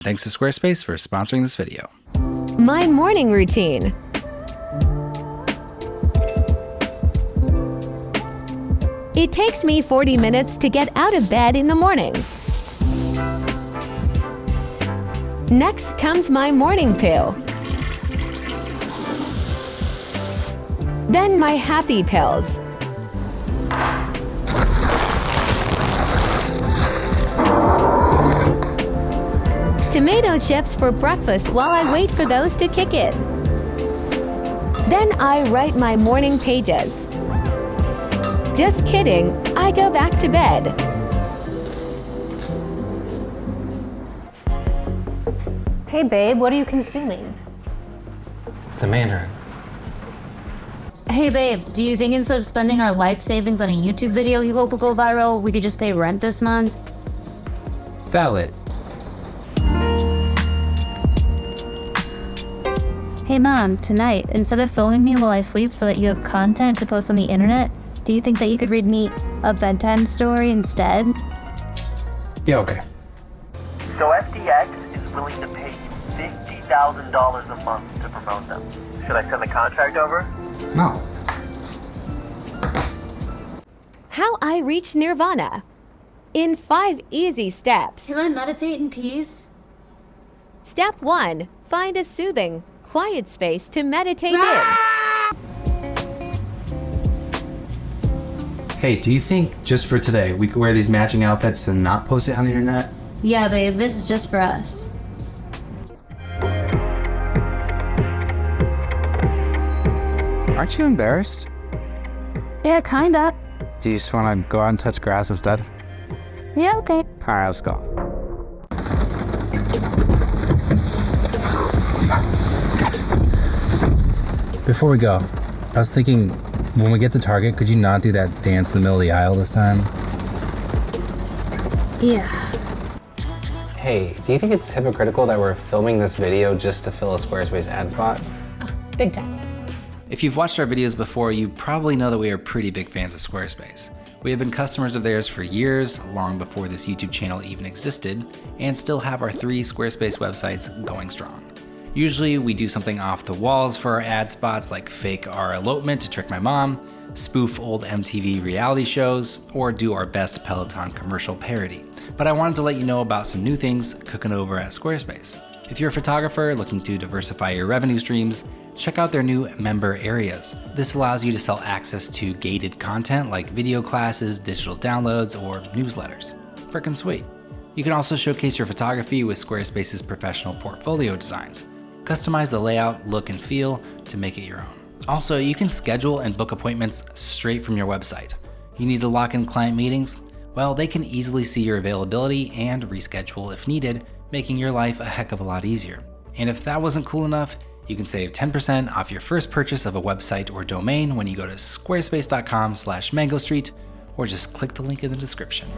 Thanks to Squarespace for sponsoring this video. My morning routine. It takes me 40 minutes to get out of bed in the morning. Next comes my morning pill. Then my happy pills. Tomato chips for breakfast while I wait for those to kick in. Then I write my morning pages. Just kidding, I go back to bed. Hey babe, what are you consuming? It's a mandarin. Hey babe, do you think instead of spending our life savings on a YouTube video you hope will go viral, we could just pay rent this month? Valid. Hey mom, tonight, instead of filming me while I sleep so that you have content to post on the internet, do you think that you could read me a bedtime story instead? Yeah, okay. So FDX is willing to pay you $50,000 a month to promote them. Should I send the contract over? No. How I reach nirvana. In 5 easy steps. Can I meditate in peace? Step 1. Find a soothing, quiet space to meditate in. Hey, do you think just for today we could wear these matching outfits and not post it on the internet? Yeah babe, this is just for us. Aren't you embarrassed? Yeah, kinda. Do you just want to go out and touch grass instead? Yeah, okay. All right, let's go. Before we go, I was thinking, when we get to Target, could you not do that dance in the middle of the aisle this time? Yeah. Hey, do you think it's hypocritical that we're filming this video just to fill a Squarespace ad spot? Big time. If you've watched our videos before, you probably know that we are pretty big fans of Squarespace. We have been customers of theirs for years, long before this YouTube channel even existed, and still have our 3 Squarespace websites going strong. Usually we do something off the walls for our ad spots, like fake our elopement to trick my mom, spoof old MTV reality shows, or do our best Peloton commercial parody. But I wanted to let you know about some new things cooking over at Squarespace. If you're a photographer looking to diversify your revenue streams, check out their new member areas. This allows you to sell access to gated content like video classes, digital downloads, or newsletters. Frickin' sweet. You can also showcase your photography with Squarespace's professional portfolio designs. Customize the layout, look, and feel to make it your own. Also, you can schedule and book appointments straight from your website. You need to lock in client meetings? Well, they can easily see your availability and reschedule if needed, making your life a heck of a lot easier. And if that wasn't cool enough, you can save 10% off your first purchase of a website or domain when you go to squarespace.com/mangostreet, or just click the link in the description.